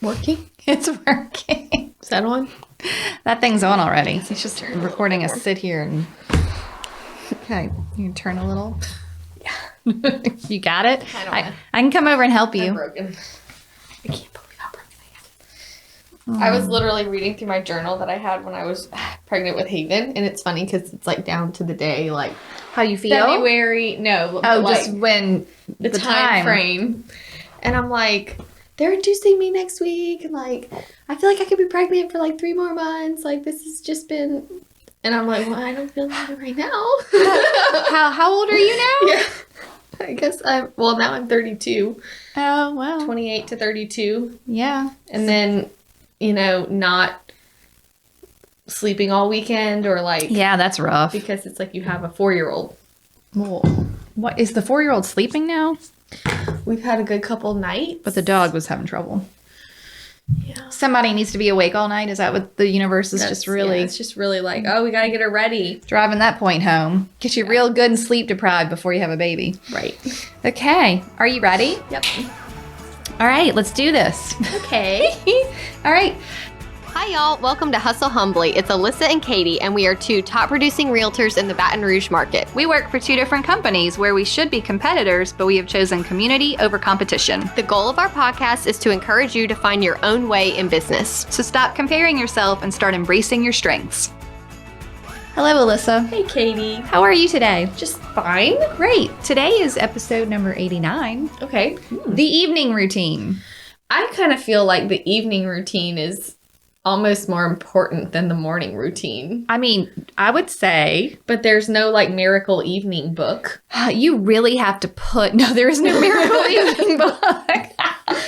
Working? It's working. Is that on? That thing's on already. It's just recording us sit here and... Okay, you can turn a little. Yeah. You got it? I don't know. I can come over and help you. I'm broken. I can't believe how broken I am. I was literally reading through my journal that I had when I was pregnant with Haven, and it's funny because it's like down to the day, like How you feel? February. No, Oh, like, just when the time frame. And I'm like, they're inducing me next week, and like I feel like I could be pregnant for like 3 more months. Like this has just been, and I'm like, well, I don't feel like it right now. How old are you now? Yeah. I guess now I'm 32. Oh, wow. 28 to 32. Yeah. And then, not sleeping all weekend or like... Yeah, that's rough. Because it's like you have a 4-year-old. Well, what, is the 4-year-old sleeping now? We've had a good couple nights. But the dog was having trouble. Yeah. Somebody needs to be awake all night. Is that what the universe is just really... Yeah, it's just really like, oh, we got to get her ready. Driving that point home. Get you real good and sleep deprived before you have a baby. Right. Okay. Are you ready? Yep. All right. Let's do this. Okay. All right. Hi, y'all. Welcome to Hustle Humbly. It's Alyssa and Katie, and we are 2 top producing realtors in the Baton Rouge market. We work for 2 different companies where we should be competitors, but we have chosen community over competition. The goal of our podcast is to encourage you to find your own way in business. So stop comparing yourself and start embracing your strengths. Hello, Alyssa. Hey, Katie. How are you today? Just fine. Great. Today is episode number 89. Okay. The evening routine. I kind of feel like the evening routine is almost more important than the morning routine. I mean, I would say... But there's no, like, miracle evening book. You really have to put... No, there is no miracle evening book.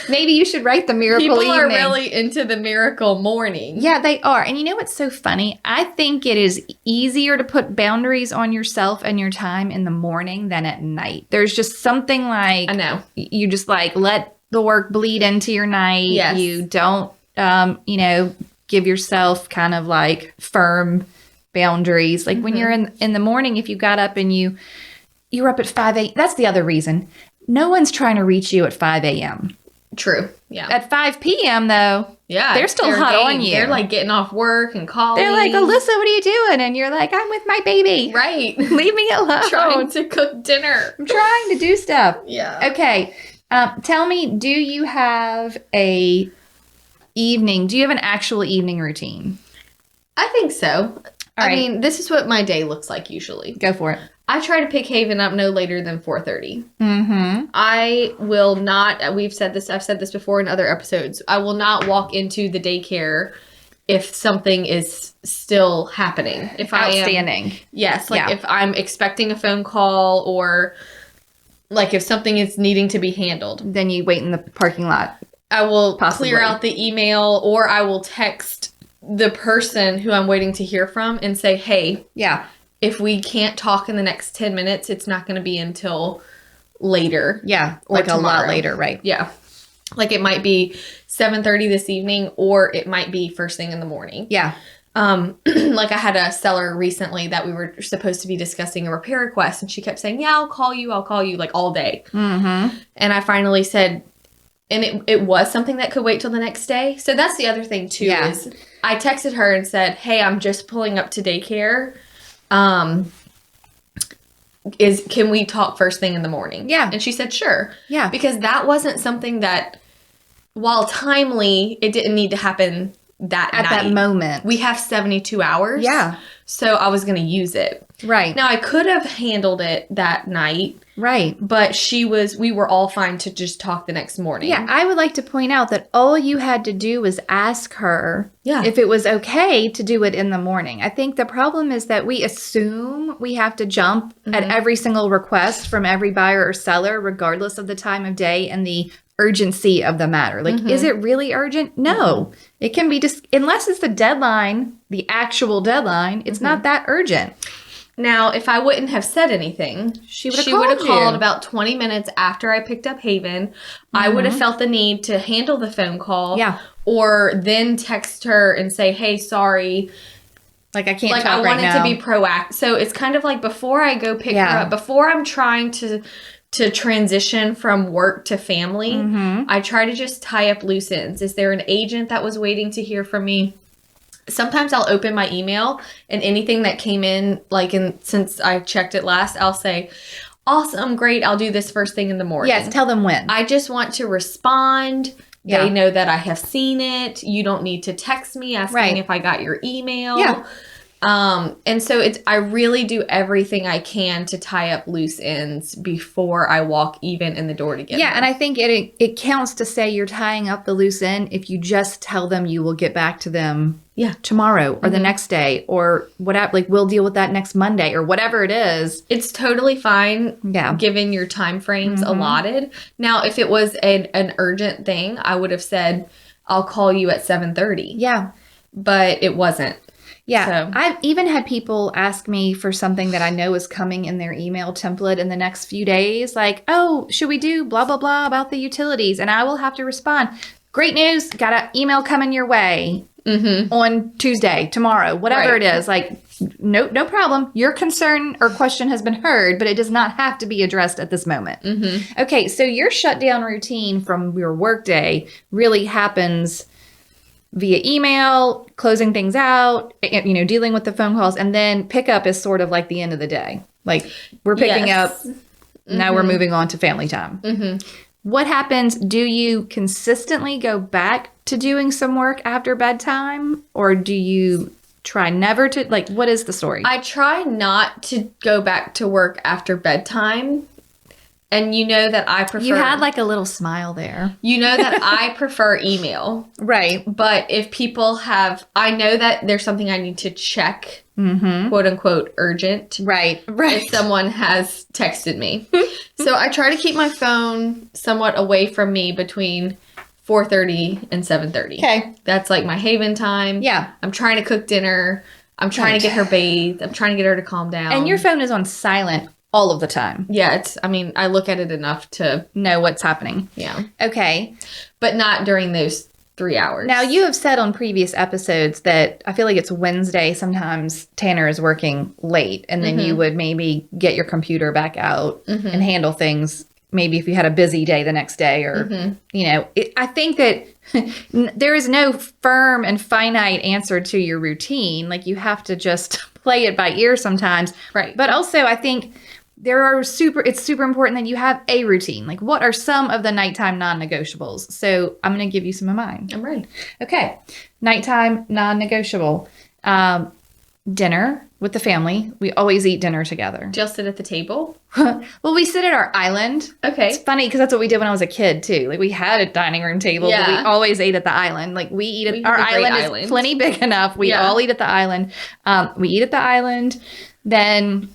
Maybe you should write the miracle evening. People are really into the miracle morning. Yeah, they are. And you know what's so funny? I think it is easier to put boundaries on yourself and your time in the morning than at night. There's just something like... I know. You just, like, let the work bleed into your night. Yes. You don't... give yourself kind of like firm boundaries. Like when you're in the morning, if you got up and you're up at 5 a.m. That's the other reason. No one's trying to reach you at 5 a.m. True. Yeah. At 5 p.m. though, yeah, they're still hot on you. They're like getting off work and calling. They're like, Alyssa, what are you doing? And you're like, I'm with my baby. Right. Leave me alone. Trying to cook dinner. I'm trying to do stuff. Yeah. Okay. Tell me, do you have an actual evening routine? I think so. All right. mean, this is what my day looks like usually. Go for it. I try to pick Haven up no later than 4:30. Mm-hmm. I will not, I've said this before in other episodes, I will not walk into the daycare if something is still happening. If Outstanding. Yes, like if I'm expecting a phone call or like if something is needing to be handled. Then you wait in the parking lot. I will Possibly. clear out the email or I will text the person who I'm waiting to hear from and say, hey, Yeah. if we can't talk in the next 10 minutes, it's not going to be until later. Yeah. Or Like tomorrow. a lot later, right? Yeah. Like it might be 7:30 this evening or it might be first thing in the morning. Yeah. Like I had a seller recently that we were supposed to be discussing a repair request and she kept saying, yeah, I'll call you like all day. Mm-hmm. And I finally said, and it was something that could wait till the next day. So that's the other thing too is I texted her and said, hey, I'm just pulling up to daycare. Can we talk first thing in the morning? Yeah. And she said, sure. Yeah. Because that wasn't something that, while timely, it didn't need to happen that At night. that moment. We have 72 hours. Yeah. So I was going to use it. Right. Now I could have handled it that night, Right. but we were all fine to just talk the next morning. Yeah. I would like to point out that all you had to do was ask her Yeah. if it was okay to do it in the morning. I think the problem is that we assume we have to jump at every single request from every buyer or seller, regardless of the time of day and the urgency of the matter. Like, is it really urgent? No. It can be just, unless it's the deadline, the actual deadline, it's not that urgent. Now, if I wouldn't have said anything, She would have called called about 20 minutes after I picked up Haven. I would have felt the need to handle the phone call. Yeah. Or then text her and say, hey, sorry. Like, I can't Like, talk I right wanted now. to be proactive. So it's kind of like before I go pick her up, before I'm trying to to transition from work to family, I try to just tie up loose ends. Is there an agent that was waiting to hear from me? Sometimes I'll open my email and anything that came in, since I checked it last, I'll say, awesome, great, I'll do this first thing in the morning. Yes, tell them when. I just want to respond. Yeah. They know that I have seen it. You don't need to text me asking if I got your email. Yeah. And so I really do everything I can to tie up loose ends before I walk even in the door to get Yeah, there. and I think it counts to say you're tying up the loose end if you just tell them you will get back to them tomorrow or the next day or whatever. Like, we'll deal with that next Monday or whatever it is. It's totally fine Yeah. given your time frames allotted. Now, if it was an urgent thing, I would have said, I'll call you at 7:30. Yeah. But it wasn't. Yeah. So. I've even had people ask me for something that I know is coming in their email template in the next few days. Like, oh, should we do blah, blah, blah about the utilities? And I will have to respond. Great news. Got an email coming your way on Tuesday, tomorrow, whatever it is. Like, no problem. Your concern or question has been heard, but it does not have to be addressed at this moment. Okay. So your shutdown routine from your workday really happens via email, closing things out, dealing with the phone calls, and then pickup is sort of like the end of the day. Like, we're picking up, now we're moving on to family time. What happens? Do you consistently go back to doing some work after bedtime, or do you try never to? Like, what is the story? I try not to go back to work after bedtime. And you know that I prefer... You had like a little smile there. You know that I prefer email. Right. But if people have... I know that there's something I need to check, quote unquote, urgent. Right. If someone has texted me. So I try to keep my phone somewhat away from me between 4:30 and 7:30. Okay. That's like my haven time. Yeah. I'm trying to cook dinner. I'm trying to get her bathed. I'm trying to get her to calm down. And your phone is on silent all of the time. Yeah, I look at it enough to know what's happening. Yeah. Okay. But not during those 3 hours. Now, you have said on previous episodes that I feel like it's Wednesday. Sometimes Tanner is working late, and then you would maybe get your computer back out and handle things. Maybe if you had a busy day the next day, or, I think that there is no firm and finite answer to your routine. Like, you have to just play it by ear sometimes. Right. But also, I think it's super important that you have a routine. Like, what are some of the nighttime non-negotiables? So I'm going to give you some of mine. I'm ready. Okay. Nighttime non-negotiable. Dinner with the family. We always eat dinner together. Do y'all sit at the table? Well, we sit at our island. Okay. It's funny because that's what we did when I was a kid too. Like, we had a dining room table, but we always ate at the island. Like, we eat at our island is plenty big enough. We all eat at the island. We eat at the island. Then,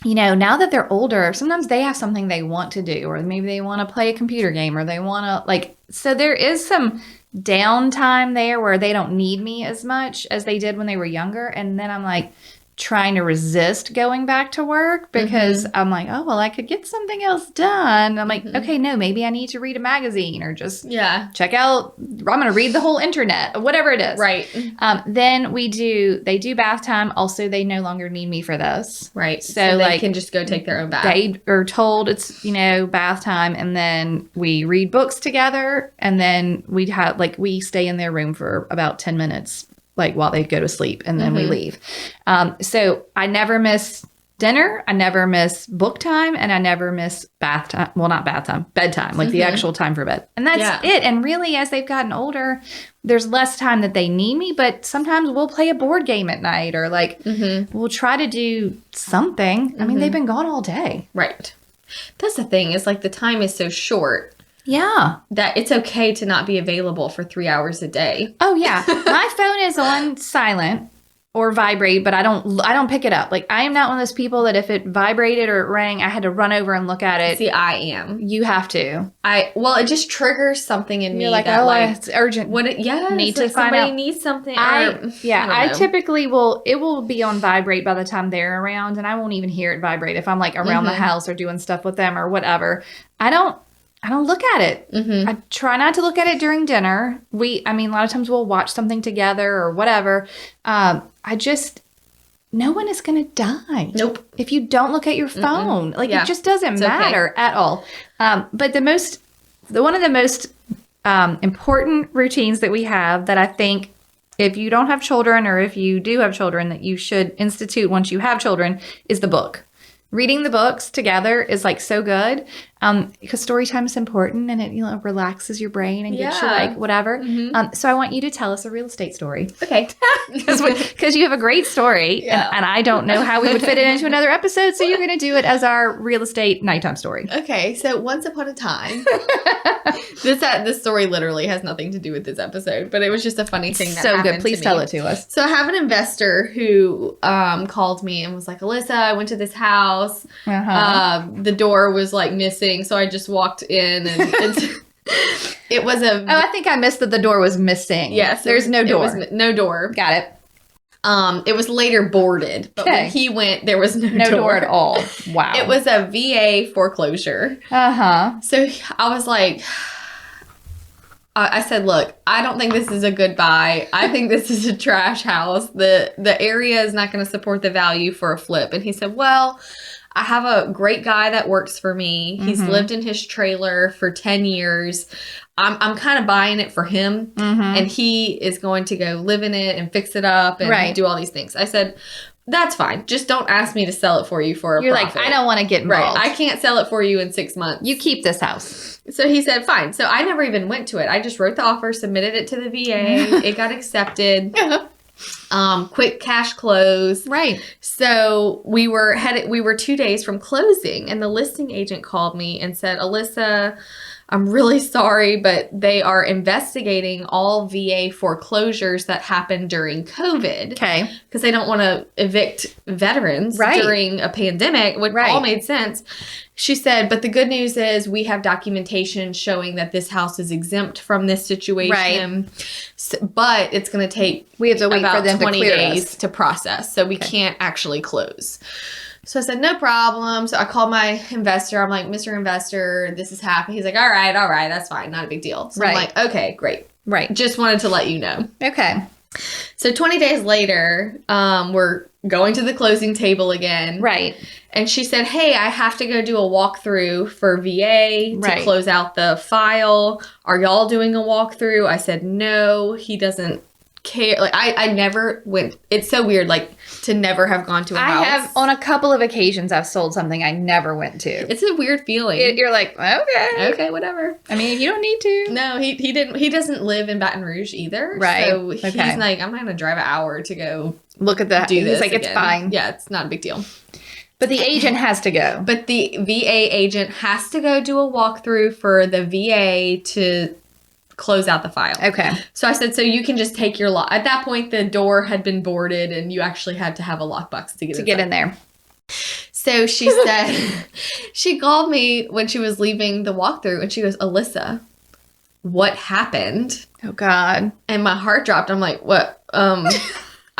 now that they're older, sometimes they have something they want to do, or maybe they want to play a computer game, or they want to so there is some downtime there where they don't need me as much as they did when they were younger. And then I'm like trying to resist going back to work because I'm like, oh, well, I could get something else done. I'm like, okay, no, maybe I need to read a magazine or just check out, I'm going to read the whole internet, whatever it is. Right. Then they do bath time. Also, they no longer need me for this. Right. So they can just go take their own bath. They are told it's, bath time, and then we read books together, and then we stay in their room for about 10 minutes, while they go to sleep, and then we leave. So I never miss dinner, I never miss book time, and I never miss bath time. Well, not bath time, bedtime, the actual time for bed. And that's it. And really, as they've gotten older, there's less time that they need me, but sometimes we'll play a board game at night, or we'll try to do something. I mean, they've been gone all day. Right. That's the thing, is the time is so short. Yeah. That it's okay to not be available for 3 hours a day. Oh, yeah. My phone is on silent or vibrate, but I don't pick it up. I am not one of those people that if it vibrated or it rang, I had to run over and look at it. See, I am. You have to. It just triggers something in me. You're that, it's urgent. Need to find out. Somebody needs something. I typically it will be on vibrate by the time ththey're around, and I won't even hear it vibrate if I'm around the house or doing stuff with them or whatever. I don't look at it. I try not to look at it during dinner. A lot of times we'll watch something together or whatever. no one is going to die. Nope. If you don't look at your phone. Like, Yeah. it just doesn't It's okay. matter at all. But one of the most important routines that we have that I think if you don't have children or if you do have children that you should institute once you have children is the book. Reading the books together is like so good because story time is important and it relaxes your brain and gets you Yeah. like whatever. So I want you to tell us a real estate story Okay. because you have a great story and I don't know how we would fit it into another episode. So you're going to do it as our real estate nighttime story. Okay, so once upon a time, this story literally has nothing to do with this episode, but it was just a funny thing that So happened good. Please to tell me. it to us. So I have an investor who called me and was like, Alyssa, I went to this house. The door was like missing, so I just walked in and it was a... Oh, I think I missed that the door was missing. Yes. There's no door. It was no door. Got it. It was later boarded, but Okay. when he went, there was no door at all. Wow. It was a VA foreclosure. Uh-huh. So I was like... I said, look, I don't think this is a good buy. I think this is a trash house. The area is not going to support the value for a flip. And he said, well, I have a great guy that works for me. He's lived in his trailer for 10 years. I'm kind of buying it for him. And he is going to go live in it and fix it up and do all these things. I said, that's fine. Just don't ask me to sell it for you for a You're profit. like, I don't want to get involved. Right. I can't sell it for you in 6 months. You keep this house. So he said, fine. So I never even went to it. I just wrote the offer, submitted it to the VA. It got accepted. Quick cash close. Right. So we were 2 days from closing, and the listing agent called me and said, Alyssa, I'm really sorry, but they are investigating all VA foreclosures that happened during COVID. Okay. Because they don't want to evict veterans during a pandemic, which all made sense. She said, but the good news is we have documentation showing that this house is exempt from this situation. So, but it's going to take We have to wait about for them 20 to clear days us. to process. So we can't actually close. So I said, no problem. So I called my investor. I'm like, Mr. Investor, this is happening. He's like, all right, that's fine. Not a big deal. So I'm like, okay, great. Right. Just wanted to let you know. Okay. So 20 days later, we're going to the closing table again. Right. And she said, hey, I have to go do a walkthrough for VA to close out the file. Are y'all doing a walkthrough? I said, no, he doesn't care. Like, I never went. It's so weird, like, to never have gone to a house. I have, on a couple of occasions, I've sold something I never went to. It's a weird feeling. You're like, Okay, whatever. I mean, if you don't need to. No, he didn't. He doesn't live in Baton Rouge either. Right. So he's like, I'm not going to drive an hour to go Look at that. do this. He's like, again. it's fine. Yeah, it's not a big deal. But the agent has to go. But the VA agent has to go do a walkthrough for the VA to close out the file. Okay. So I said, so you can just take your lock. At that point, the door had been boarded and you actually had to have a lockbox to get in there. So she said, she called me when she was leaving the walkthrough and she goes, Alyssa, what happened? Oh, God. And my heart dropped. I'm like, what?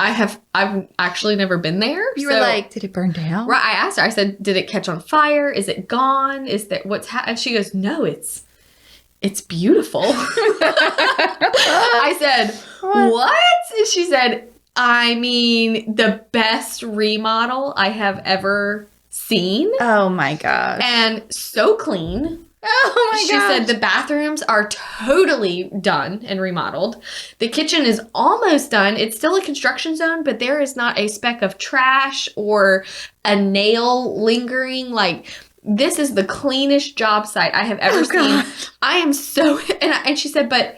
I've actually never been there. You were like, did it burn down? Right. I asked her, I said, did it catch on fire? Is it gone? Is there what's happening? And she goes, no, it's beautiful. I said, what? And she said, I mean, the best remodel I have ever seen. Oh, my gosh. And so clean. Oh, my She gosh. said the bathrooms are totally done and remodeled. The kitchen is almost done. It's still a construction zone, but there is not a speck of trash or a nail lingering. Like, this is the cleanest job site I have ever seen. gosh. I am so... And she said, but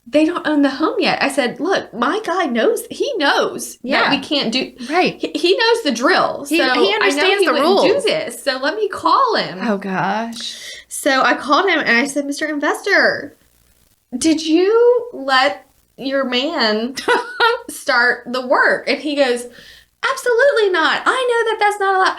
they don't own the home yet. I said, look, my guy knows. He knows that we can't do... Right. He knows the drill. He so understands I know he the wouldn't rules. do this. So let me call him. Oh, gosh. So I called him and I said, Mr. Investor, did you let your man start the work? And he goes, absolutely not. I know that that's not allowed.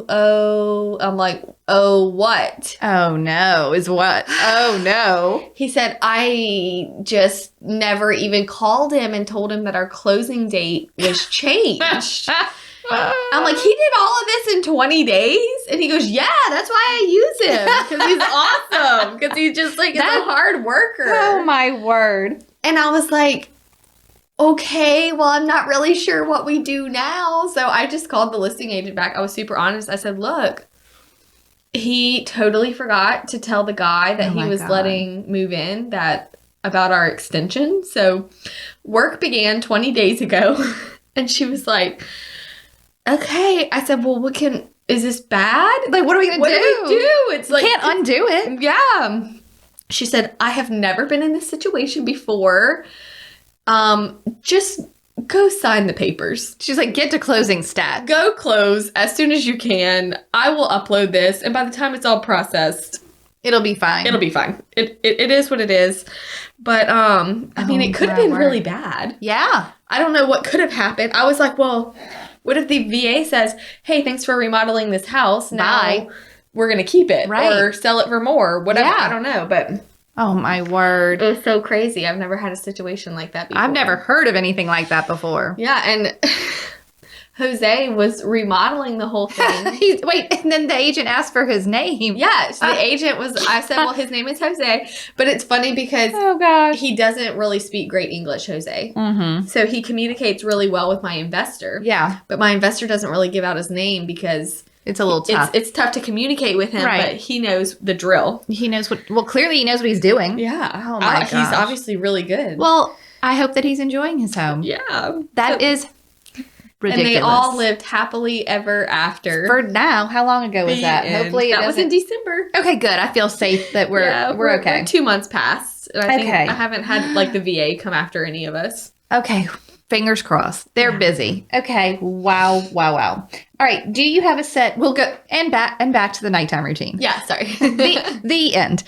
Oh, I'm like, oh, what? Oh, no. Is what? Oh, no. He said, I just never even called him and told him that our closing date was changed. I'm like, he did all of this in 20 days? And he goes, yeah, that's why I use him. Because he's awesome. Because he's just like, is a hard worker. Oh, my word. And I was like, okay, well, I'm not really sure what we do now. So I just called the listing agent back. I was super honest. I said, look, he totally forgot to tell the guy that he was letting move in about our extension. So work began 20 days ago. And she was like, okay. I said, well, is this bad? Like, what are we going to do? What do we do? It's like, can't undo it. Yeah. She said, I have never been in this situation before. Just go sign the papers. She's like, get to closing stat. Go close as soon as you can. I will upload this. And by the time it's all processed, it'll be fine. It'll be fine. It is what it is. But, I mean, it could have been really bad. Yeah. I don't know what could have happened. I was like, well, what if the VA says, hey, thanks for remodeling this house. Now we're going to keep it or sell it for more, whatever. Yeah. I don't know. But oh, my word. It was so crazy. I've never had a situation like that before. I've never heard of anything like that before. Yeah. And Jose was remodeling the whole thing. And then the agent asked for his name. Yeah, so the agent I said, well, his name is Jose. But it's funny because he doesn't really speak great English, Jose. Mm-hmm. So he communicates really well with my investor. Yeah. But my investor doesn't really give out his name because it's a little tough. It's tough to communicate with him, but he knows the drill. He knows clearly he knows what he's doing. Yeah. Oh my gosh. He's obviously really good. Well, I hope that he's enjoying his home. Yeah. That is ridiculous. And they all lived happily ever after. For now. How long ago was that? Hopefully that was in December. Okay, good. I feel safe that we're okay. We're 2 months past. And I think I haven't had like the VA come after any of us. Okay. Fingers crossed. They're busy. Okay. Wow. All right. Do you have a set? We'll go and back to the nighttime routine. Yeah, sorry. the end.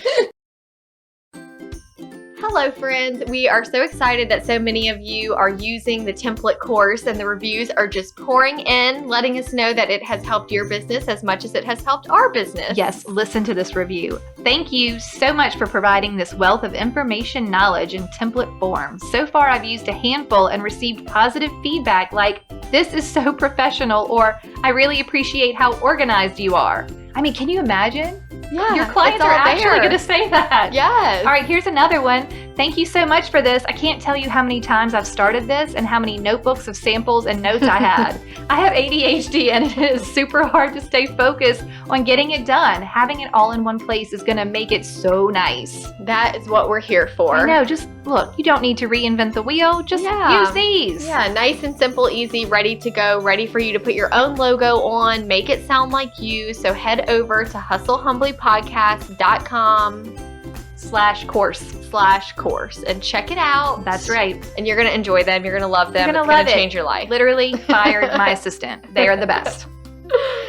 Hello, friends. We are so excited that so many of you are using the template course, and the reviews are just pouring in, letting us know that it has helped your business as much as it has helped our business. Yes, listen to this review. Thank you so much for providing this wealth of information, knowledge in template form. So far, I've used a handful and received positive feedback like, this is so professional, or I really appreciate how organized you are. I mean, can you imagine? Yeah, your clients are actually going to say that. Yes. All right, here's another one. Thank you so much for this. I can't tell you how many times I've started this and how many notebooks of samples and notes I had. I have ADHD and it is super hard to stay focused on getting it done. Having it all in one place is going to make it so nice. That is what we're here for. I know. Just look, you don't need to reinvent the wheel. Just use these. Yeah, nice and simple, easy, ready to go, ready for you to put your own logo on, make it sound like you. So head over to hustlehumblypodcast.com/course and check it out. That's right. And you're going to enjoy them. You're going to love them. You're going to change your life. Literally fired my assistant. They are the best.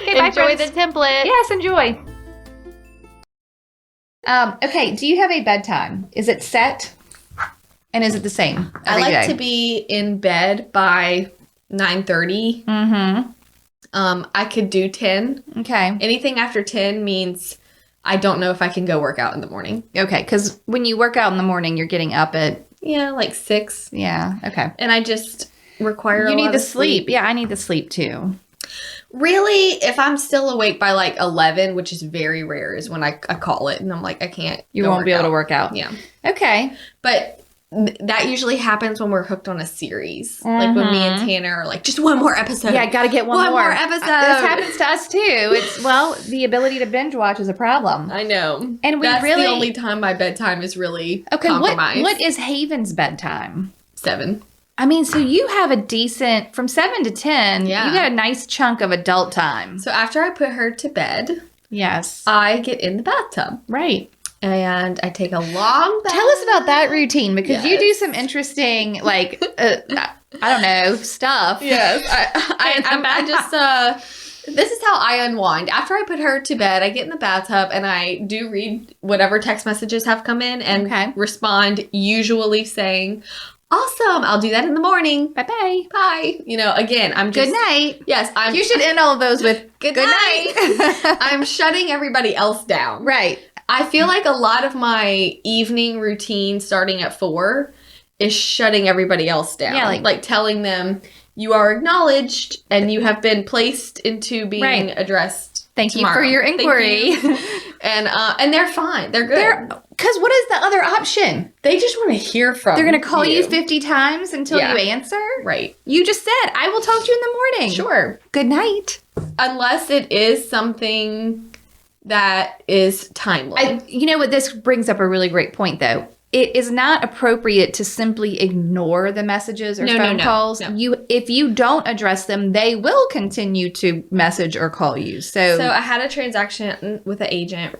Okay, enjoy the template. Yes, enjoy. Okay, do you have a bedtime? Is it set? And is it the same every day? To be in bed by 9:30. Mm-hmm. I could do 10. Okay. Anything after 10 means I don't know if I can go work out in the morning. Okay, because when you work out in the morning, you're getting up at... Yeah, like 6. Yeah, okay. And I just require You need the sleep. Yeah, I need the sleep too. Really, if I'm still awake by like 11, which is very rare, is when I call it and I'm like, I can't. You won't be able to work out. Yeah. Okay. But that usually happens when we're hooked on a series. Like when me and Tanner are like, just one more episode. Yeah, got to get one more episode. This happens to us too. It's, the ability to binge watch is a problem. I know. And that's the only time my bedtime is really compromised. What is Haven's bedtime? 7. I mean, so you have a decent, from 7 to 10, you got a nice chunk of adult time. So after I put her to bed, yes, I get in the bathtub. Right. And I take a long bath. Tell us about that routine, because you do some interesting, like, I don't know, stuff. Yes. I just, this is how I unwind. After I put her to bed, I get in the bathtub and I do read whatever text messages have come in and respond, usually saying, awesome, I'll do that in the morning. Bye-bye. Bye. You know, again, I'm just... Good night. Yes. You should end all of those with good night. I'm shutting everybody else down. Right. I feel like a lot of my evening routine starting at 4 is shutting everybody else down. Yeah, like telling them you are acknowledged and you have been placed into being addressed. Thank tomorrow. you for your inquiry. And they're fine. They're good. Because what is the other option? They just want to hear from They're going to call you 50 times until Yeah. you answer? Right. You just said, I will talk to you in the morning. Sure. Good night. Unless it is something that is timely. You know what? This brings up a really great point, though. It is not appropriate to simply ignore the messages or phone calls. No. If you don't address them, they will continue to message or call you. So I had a transaction with an agent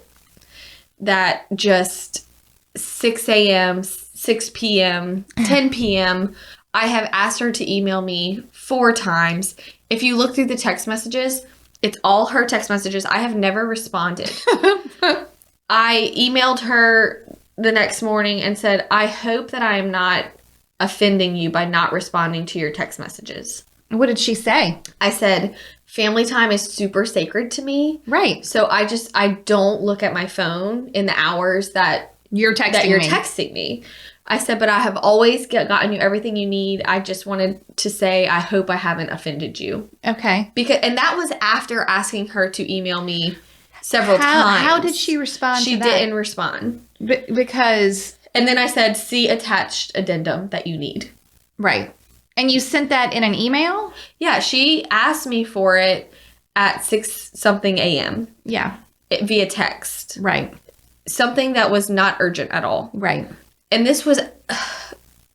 that just 6 a.m., 6 p.m., 10 p.m., I have asked her to email me 4 times. If you look through the text messages, it's all her text messages. I have never responded. I emailed her the next morning and said, I hope that I am not offending you by not responding to your text messages. what did she say? I said, family time is super sacred to me. Right. So I don't look at my phone in the hours that You're texting texting me. I said, but I have always gotten you everything you need. I just wanted to say, I hope I haven't offended you. Okay. And that was after asking her to email me several times. How did she respond She to that? didn't respond. Because... And then I said, see attached addendum that you need. Right. And you sent that in an email? Yeah, she asked me for it at 6 something a.m. Yeah. Via text. Right. Something that was not urgent at all. Right. And this was the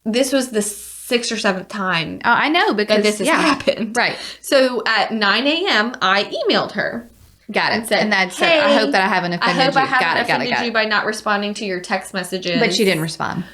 6th or 7th time I know because that this has happened. Right. So at 9 a.m., I emailed her. Got it. And said, that's hey, I hope that I haven't offended you. I hope I haven't got offended it. you by not responding to your text messages. But she didn't respond.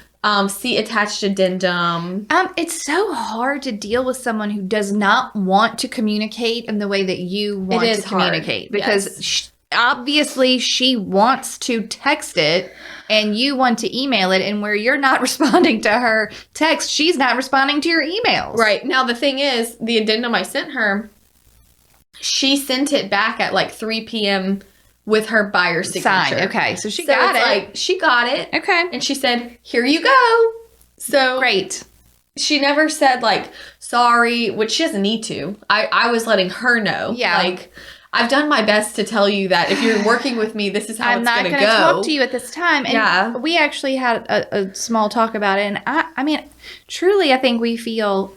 See attached addendum. It's so hard to deal with someone who does not want to communicate in the way that you want to communicate. Because obviously she wants to text it and you want to email it. And where you're not responding to her text, she's not responding to your emails. Right. Now, the thing is, the addendum I sent her, she sent it back at like 3 p.m. with her buyer signature. Signed. Okay. So she got it. Like, she got it. Okay. And she said, here you go. So great. She never said like, sorry, which she doesn't need to. I was letting her know. Yeah. Like, I've done my best to tell you that if you're working with me, this is how it's going to go. I'm not going to talk to you at this time. And we actually had a small talk about it. And I mean, truly, I think we feel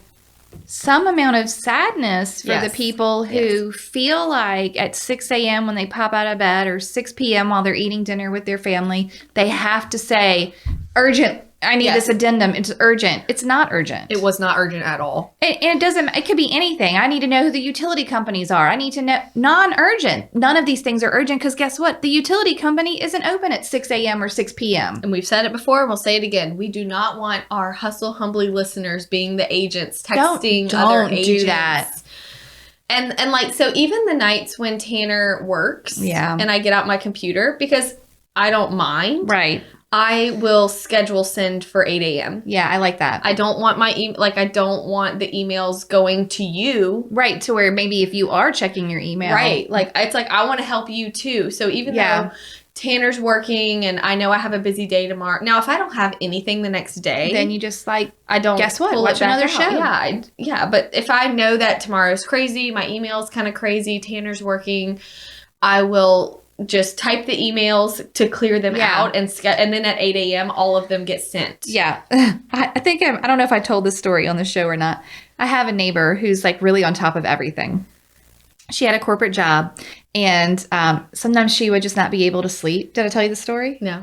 some amount of sadness for the people who feel like at 6 a.m. when they pop out of bed or 6 p.m. while they're eating dinner with their family, they have to say, urgent, I need this addendum. It's urgent. It's not urgent. It was not urgent at all. And it could be anything. I need to know who the utility companies are. I need to know non-urgent. None of these things are urgent because guess what? The utility company isn't open at 6 a.m. or 6 p.m. And we've said it before and we'll say it again. We do not want our Hustle Humbly listeners being the agents texting other agents. Don't do that. And like, so even the nights when Tanner works and I get out my computer, because I don't mind. Right. I will schedule send for 8 a.m. Yeah, I like that. I don't want I don't want the emails going to you. Right, to where maybe if you are checking your email. Right, like it's like I want to help you too. So even though Tanner's working and I know I have a busy day tomorrow. Now, if I don't have anything the next day. Then you just like, I don't guess what? Watch another show. Yeah, but if I know that tomorrow's crazy, my email's kind of crazy, Tanner's working, I will just type the emails to clear them out and then at 8 a.m. all of them get sent. Yeah. I think I don't know if I told this story on the show or not. I have a neighbor who's like really on top of everything. She had a corporate job and sometimes she would just not be able to sleep. Did I tell you the story? No.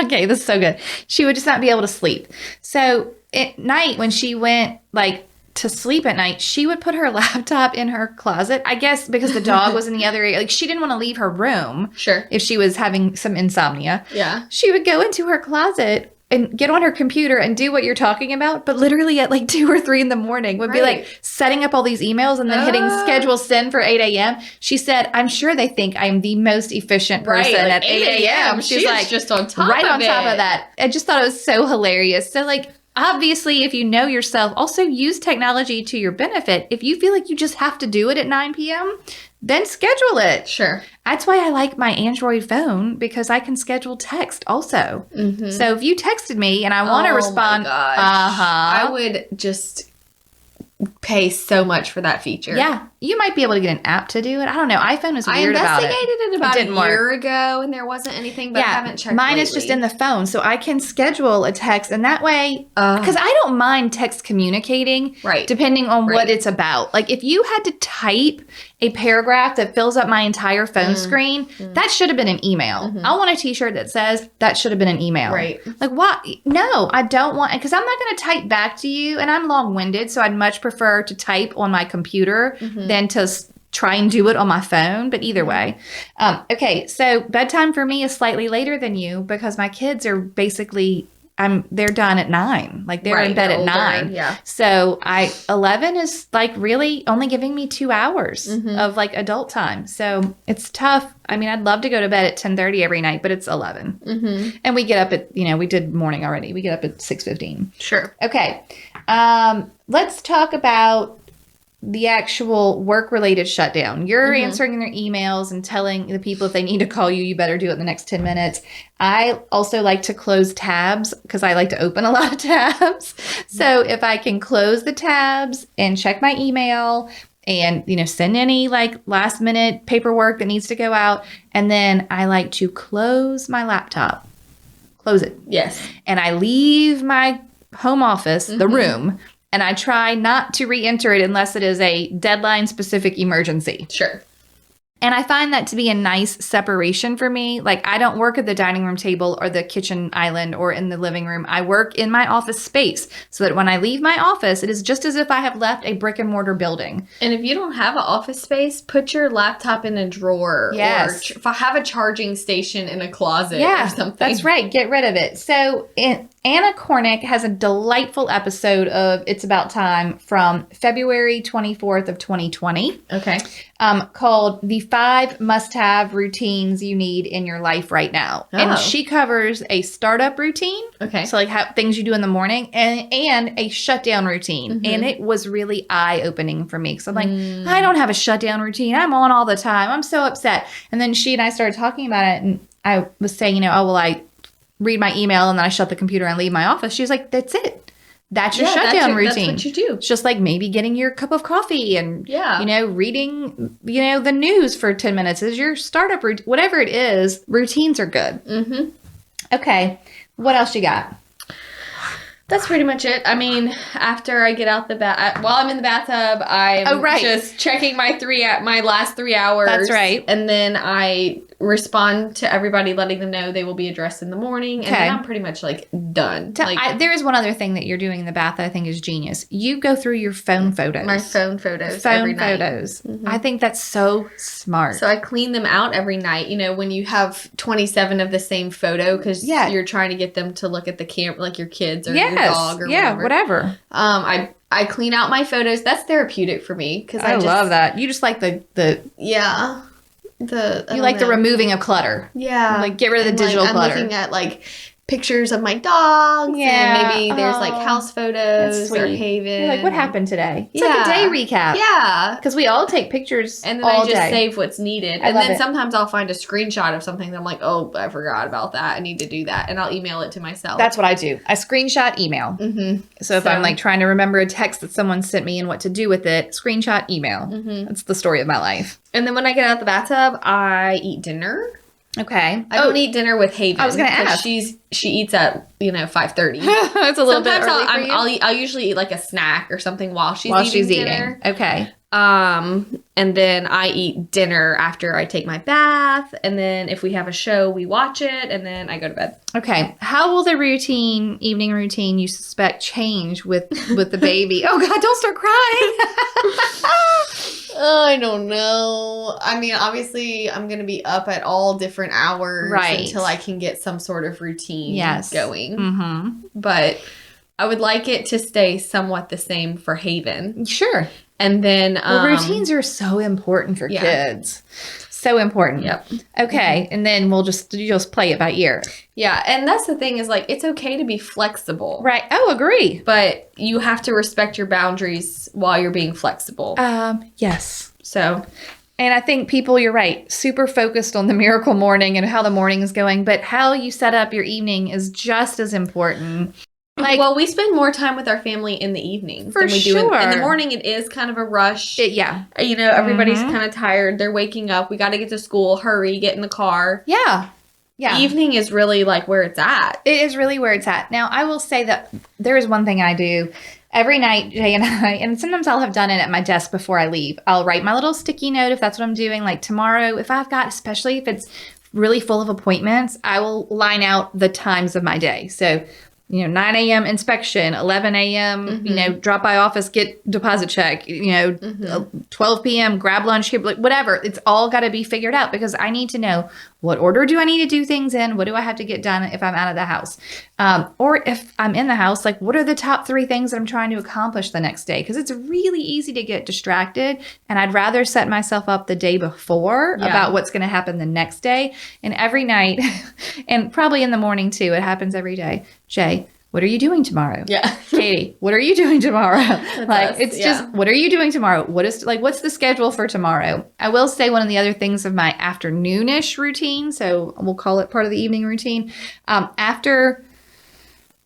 Okay, this is so good. She would just not be able to sleep. So at night when she went like to sleep at night, she would put her laptop in her closet, I guess because the dog was in the other area. Like she didn't want to leave her room. Sure. If she was having some insomnia. Yeah. She would go into her closet and get on her computer and do what you're talking about, but literally at like 2 or 3 in the morning would be like setting up all these emails and then hitting schedule send for 8 a.m. She said, I'm sure they think I'm the most efficient person like at 8 a.m. She's like just on top right of on top it. of that. I just thought it was so hilarious. So like, obviously, if you know yourself, also use technology to your benefit. If you feel like you just have to do it at 9 p.m., then schedule it. Sure. That's why I like my Android phone because I can schedule text also. Mm-hmm. So if you texted me and I want to respond, I would just pay so much for that feature. Yeah. You might be able to get an app to do it. I don't know. iPhone is I weird about it. investigated it about a didn't work. year ago, and there wasn't anything, but I haven't checked Mine is lately. just in the phone, so I can schedule a text, and that way, because I don't mind text communicating, Right. depending on what Right. it's about. Like if you had to type a paragraph that fills up my entire phone screen, that should have been an email. I want a T-shirt that says that should have been an email. Right. Like what? No, I don't want, because I'm not going to type back to you, and I'm long-winded, so I'd much prefer to type on my computer than to try and do it on my phone, but either way. Okay, so bedtime for me is slightly later than you because my kids are basically, they're done at 9. Like they're in bed they're at older, 9. Yeah. So 11 is like really only giving me 2 hours of like adult time. So it's tough. I mean, I'd love to go to bed at 10:30 every night, but it's 11. And we get up at, we did morning already. We get up at 6:15. Sure. Okay. Let's talk about the actual work-related shutdown. You're answering their emails and telling the people if they need to call you, you better do it in the next 10 minutes. I also like to close tabs because I like to open a lot of tabs. So if I can close the tabs and check my email and, send any like last minute paperwork that needs to go out. And then I like to close my laptop, close it. Yes. And I leave my home office, the room, and I try not to re-enter it unless it is a deadline-specific emergency. Sure. And I find that to be a nice separation for me. Like, I don't work at the dining room table or the kitchen island or in the living room. I work in my office space so that when I leave my office, it is just as if I have left a brick and mortar building. And if you don't have an office space, put your laptop in a drawer. Yes. Or have a charging station in a closet or something. That's right. Get rid of it. So Anna Cornick has a delightful episode of It's About Time from February 24th of 2020. Okay. Called The 5 Must-Have Routines You Need in Your Life Right Now. And she covers a startup routine. Okay. So like things you do in the morning and a shutdown routine. And it was really eye-opening for me. Because I'm like, I don't have a shutdown routine. I'm on all the time. I'm so upset. And then she and I started talking about it. And I was saying, I read my email and then I shut the computer and leave my office. She was like, that's it. That's your shutdown routine. That's what you do. It's just like maybe getting your cup of coffee and, reading, the news for 10 minutes is your startup routine. Whatever it is, routines are good. Mm-hmm. Okay. What else you got? That's pretty much it. I mean, after I get out the bath, while I'm in the bathtub, I'm just checking my last 3 hours. That's right. And then I respond to everybody, letting them know they will be addressed in the morning. And then I'm pretty much like done. There is one other thing that you're doing in the bath that I think is genius. You go through your phone photos. My phone photos every night. I think that's so smart. So I clean them out every night. When you have 27 of the same photo because you're trying to get them to look at the camera, like your kids or your dog or whatever. I clean out my photos. That's therapeutic for me because I love that. You just like the the removing of clutter. Yeah. Like get rid of the digital clutter. I'm looking at like pictures of my dogs. And maybe there's like house photos or Haven. You're like, what happened today? It's like a day recap. Yeah. Because we all take pictures and then all I just day. save what's needed. And then sometimes I'll find a screenshot of something that I'm like, oh, I forgot about that. I need to do that. And I'll email it to myself. That's what I do. I screenshot email. Mm-hmm. So if I'm like trying to remember a text that someone sent me and what to do with it, screenshot email. Mm-hmm. That's the story of my life. And then when I get out of the bathtub, I eat dinner. Okay. I don't eat dinner with Haven. I was going to ask. She eats at 5:30. It's a little bit early for you. I'll usually eat like a snack or something while she's eating dinner. Okay. And then I eat dinner after I take my bath, and then if we have a show, we watch it, and then I go to bed. Okay. How will the evening routine you suspect change with the baby? Oh God, don't start crying. I don't know. I mean, obviously, I'm going to be up at all different hours until I can get some sort of routine going. Mm-hmm. But I would like it to stay somewhat the same for Haven. Sure. And then... routines are so important for kids. So important. Yep. Okay. Mm-hmm. And then you just play it by ear. Yeah. And that's the thing is like, it's okay to be flexible. Right. Oh, agree. But you have to respect your boundaries while you're being flexible. Yes. So... And I think you're right, super focused on the miracle morning and how the morning is going, but how you set up your evening is just as important. Like, well, we spend more time with our family in the evening For than we do in the sure. morning. It is kind of a rush. yeah. You know, everybody's Mhm. kind of tired. They're waking up. We got to get to school. Hurry, get in the car. Yeah. Yeah. Evening is really like where it's at. It is really where it's at. Now, I will say that there is one thing I do every night, Jay and I, and sometimes I'll have done it at my desk before I leave. I'll write my little sticky note if that's what I'm doing. Like tomorrow, if I've got, especially if it's really full of appointments, I will line out the times of my day. So, 9 a.m. inspection, 11 a.m., drop by office, get deposit check, 12 p.m., grab lunch here, like whatever. It's all got to be figured out because I need to know what order do I need to do things in? What do I have to get done if I'm out of the house? Or if I'm in the house, like what are the top 3 things that I'm trying to accomplish the next day? Because it's really easy to get distracted. And I'd rather set myself up the day before about what's going to happen the next day. And every night, and probably in the morning too, it happens every day. Jay, what are you doing tomorrow? Yeah. Katie, what are you doing tomorrow? us, It's just, what are you doing tomorrow? What's the schedule for tomorrow? I will say one of the other things of my afternoonish routine, so we'll call it part of the evening routine,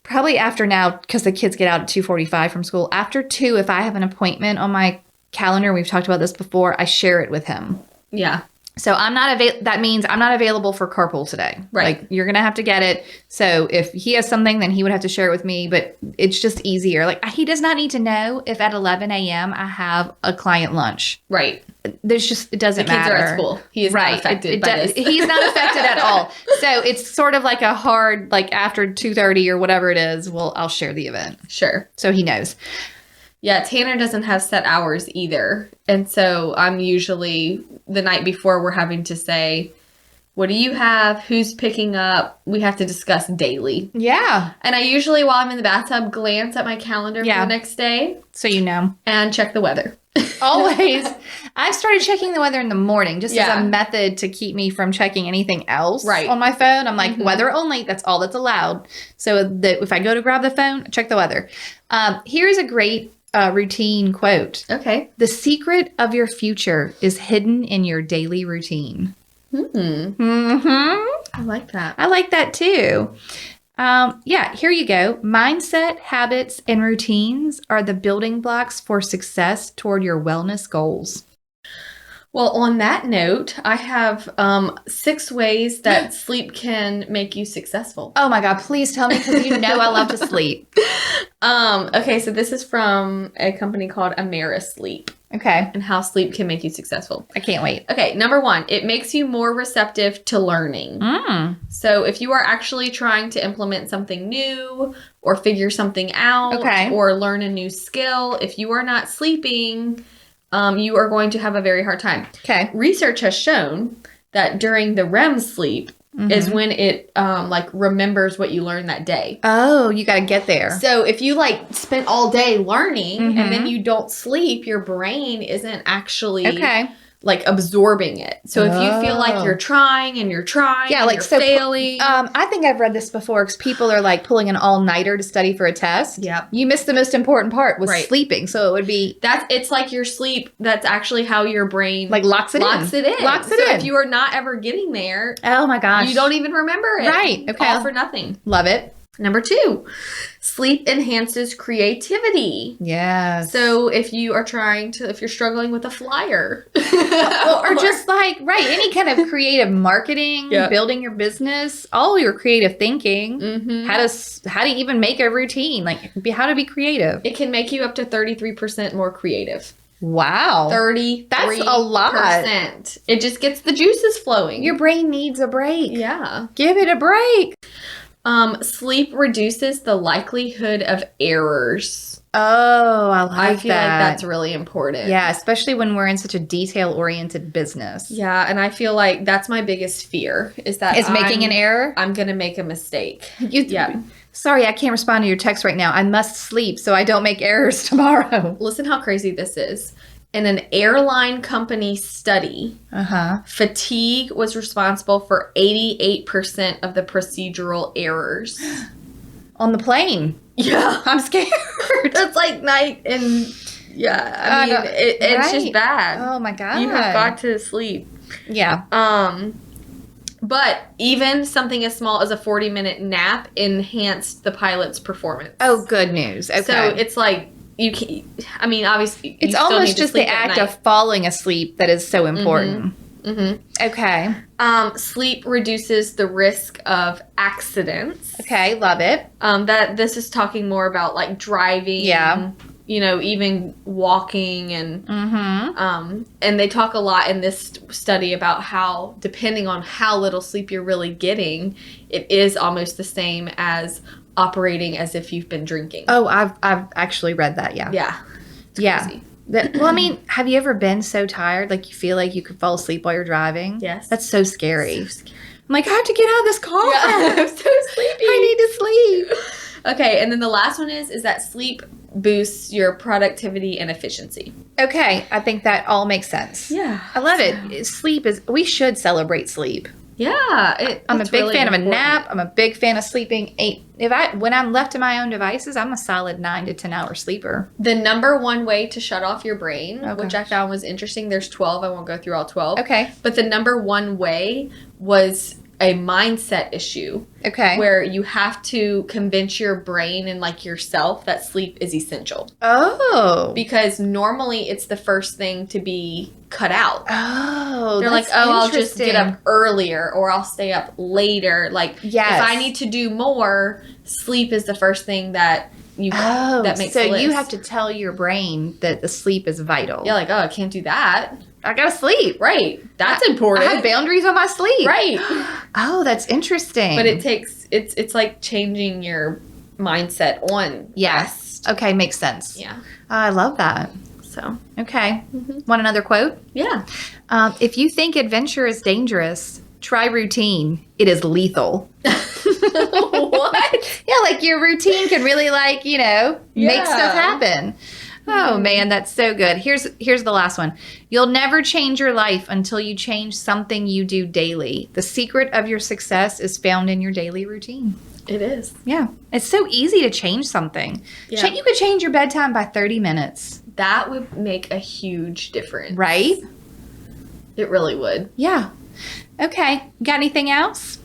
probably after now, because the kids get out at 2:45 from school, after 2, if I have an appointment on my calendar, we've talked about this before, I share it with him. Yeah. So that means I'm not available for carpool today. Right. Like you're going to have to get it. So if he has something, then he would have to share it with me, but it's just easier. Like he does not need to know if at 11 a.m. I have a client lunch. Right. It doesn't The kids matter. are at school. He is not affected by this. He's not affected at all. So it's sort of like a hard, like after 2:30 or whatever it is, I'll share the event. Sure. So he knows. Yeah, Tanner doesn't have set hours either. And so I'm usually, the night before, we're having to say, what do you have? Who's picking up? We have to discuss daily. Yeah. And I usually, while I'm in the bathtub, glance at my calendar for the next day. So you know. And check the weather. Always. I've started checking the weather in the morning just as Yeah. a method to keep me from checking anything else Right. on my phone. I'm like, weather only. That's all that's allowed. So that if I go to grab the phone, check the weather. Here's a great routine quote. Okay. The secret of your future is hidden in your daily routine. I like that. I like that too. Here you go. Mindset, habits, and routines are the building blocks for success toward your wellness goals. Well, on that note, I have 6 ways that sleep can make you successful. Oh my God, please tell me because you know I love to sleep. Okay, so this is from a company called Sleep Okay. and how sleep can make you successful. I can't wait. Okay, number 1, it makes you more receptive to learning. So if you are actually trying to implement something new or figure something out or learn a new skill, if you are not sleeping, you are going to have a very hard time. Okay. Research has shown that during the REM sleep is when it remembers what you learned that day. Oh, you got to get there. So if you spent all day learning and then you don't sleep, your brain isn't actually absorbing it. So if you feel like you're trying and you're failing. I think I've read this before because people are pulling an all-nighter to study for a test. Yep. You missed the most important part was sleeping. So it would be it's like your sleep. That's actually how your brain locks it in. Locks it in. If you are not ever getting there, oh my gosh, you don't even remember it. Right. Okay. All for nothing. Love it. Number 2, sleep enhances creativity. Yeah. So if you're struggling with a flyer or just any kind of creative marketing, building your business, all your creative thinking, how to even make a routine, how to be creative. It can make you up to 33% more creative. Wow. 30. That's a lot. It just gets the juices flowing. Your brain needs a break. Yeah. Give it a break. Sleep reduces the likelihood of errors. Oh, I feel like that's really important. Yeah, especially when we're in such a detail-oriented business. Yeah, and I feel like that's my biggest fear is making an error. I'm going to make a mistake. Sorry, I can't respond to your text right now. I must sleep so I don't make errors tomorrow. Listen how crazy this is. In an airline company study, fatigue was responsible for 88% of the procedural errors. On the plane? Yeah. I'm scared. That's night and... Yeah, I mean, it's just bad. Oh my God. You have got to sleep. Yeah. But even something as small as a 40-minute nap enhanced the pilot's performance. Oh, good news. Okay. So it's like you can. I mean, obviously, it's you still almost need to just the sleep at act night. of falling asleep that is so important. Okay. Sleep reduces the risk of accidents. Okay. Love it. That this is talking more about like driving. Yeah. You know, even walking and and they talk a lot in this study about how depending on how little sleep you're really getting, it is almost the same as operating as if you've been drinking. Oh, I've actually read that. Yeah. Yeah. It's Yeah. crazy. Well, I mean, have you ever been so tired, like you feel like you could fall asleep while you're driving? Yes. That's so scary. So scary. I'm like, I have to get out of this car. Yeah, I'm so sleepy. I need to sleep. Okay, and then the last one is that sleep boosts your productivity and efficiency. Okay, I think that all makes sense. Yeah. I love it. Sleep is, we should celebrate sleep. Yeah. I'm a it's big really fan of a important. nap. I'm a big fan of sleeping 8. When I'm left to my own devices, I'm a solid 9 to 10 hour sleeper. The number one way to shut off your brain, Oh, which I gosh. found was interesting, there's 12. I won't go through all 12. Okay. But the number one way was a mindset issue Okay. where you have to convince your brain and like yourself that sleep is essential. Oh. Because normally it's the first thing to be cut out. Oh. They're like, that's oh, I'll just get interesting. up earlier or I'll stay up later. Like, Yes. if I need to do more, sleep is the first thing that that makes so the list. you have to tell your brain that the sleep is vital. Yeah, like, oh, I can't do that. I gotta sleep. Right. That's I important. have boundaries on my sleep. Right. Oh, that's interesting. But it's like changing your mindset on Yes. rest. Okay, makes sense. Yeah. I love that. So, Okay. Want another quote? yeah. If you think adventure is dangerous, try routine. It is lethal. What? Yeah, like your routine can really make Yeah. stuff happen. Oh man, that's so good. Here's the last one. You'll never change your life until you change something you do daily. The secret of your success is found in your daily routine. It is. Yeah. It's so easy to change something. Yeah. You could change your bedtime by 30 minutes, That would make a huge difference. right? It really would. Yeah. Okay. Got anything else?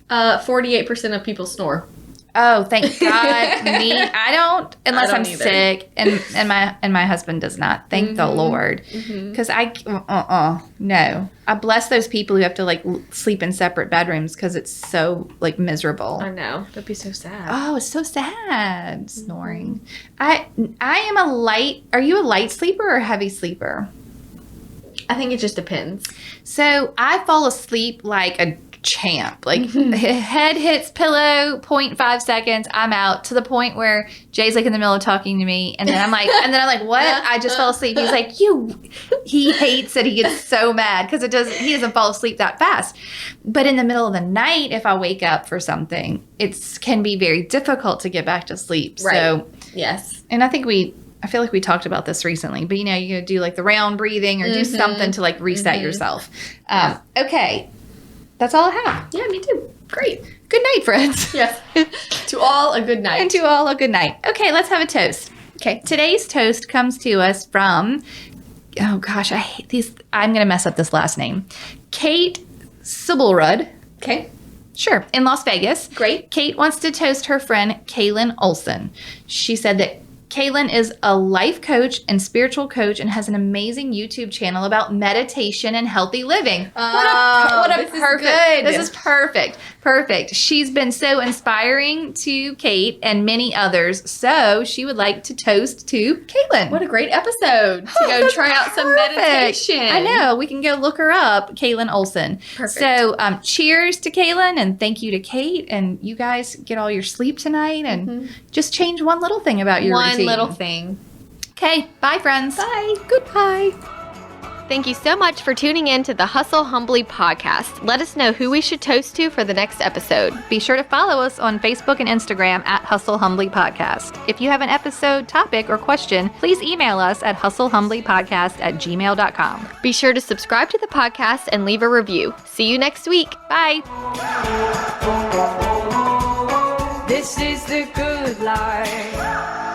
48% of people snore. Oh, thank God. Me, I don't unless I don't I'm either. sick, and my husband does not. Thank the Lord, because no. I bless those people who have to sleep in separate bedrooms because it's so miserable. I know. That'd be so sad. Oh, it's so sad. Snoring. I am a light. Are you a light sleeper or a heavy sleeper? I think it just depends. So I fall asleep like a champ. Head hits pillow, 0.5 seconds, I'm out, to the point where Jay's in the middle of talking to me, and then I'm like, what? I just fell asleep. He's like, he hates it. He gets so mad because he doesn't fall asleep that fast. But in the middle of the night, if I wake up for something, it can be very difficult to get back to sleep. Right. So, Yes. and I feel like we talked about this recently, but you gotta do the round breathing or do something to reset yourself. Okay. That's all I have. Yeah, me too. Great. Good night, friends. Yes. To all, a good night. And to all a good night. Okay, let's have a toast. Okay, today's toast comes to us from, oh gosh, I hate these. I'm going to mess up this last name. Kate Sibelrud. Okay. Sure, in Las Vegas. Great. Kate wants to toast her friend, Kaylin Olson. She said that Kaylin is a life coach and spiritual coach and has an amazing YouTube channel about meditation and healthy living. What a this is perfect. good. This is perfect. Perfect. She's been so inspiring to Kate and many others, so she would like to toast to Kaylin. What a great episode to go That's try out some perfect. meditation. I know. We can go look her up, Kaylin Olson. Perfect. So cheers to Kaylin and thank you to Kate. And you guys get all your sleep tonight and just change one little thing about your routine. One little thing. Okay. Bye, friends. Bye. Goodbye. Thank you so much for tuning in to the Hustle Humbly podcast. Let us know who we should toast to for the next episode. Be sure to follow us on Facebook and Instagram at Hustle Humbly Podcast. If you have an episode, topic, or question, please email us at hustlehumblypodcast@gmail.com. Be sure to subscribe to the podcast and leave a review. See you next week. Bye. This is the good life.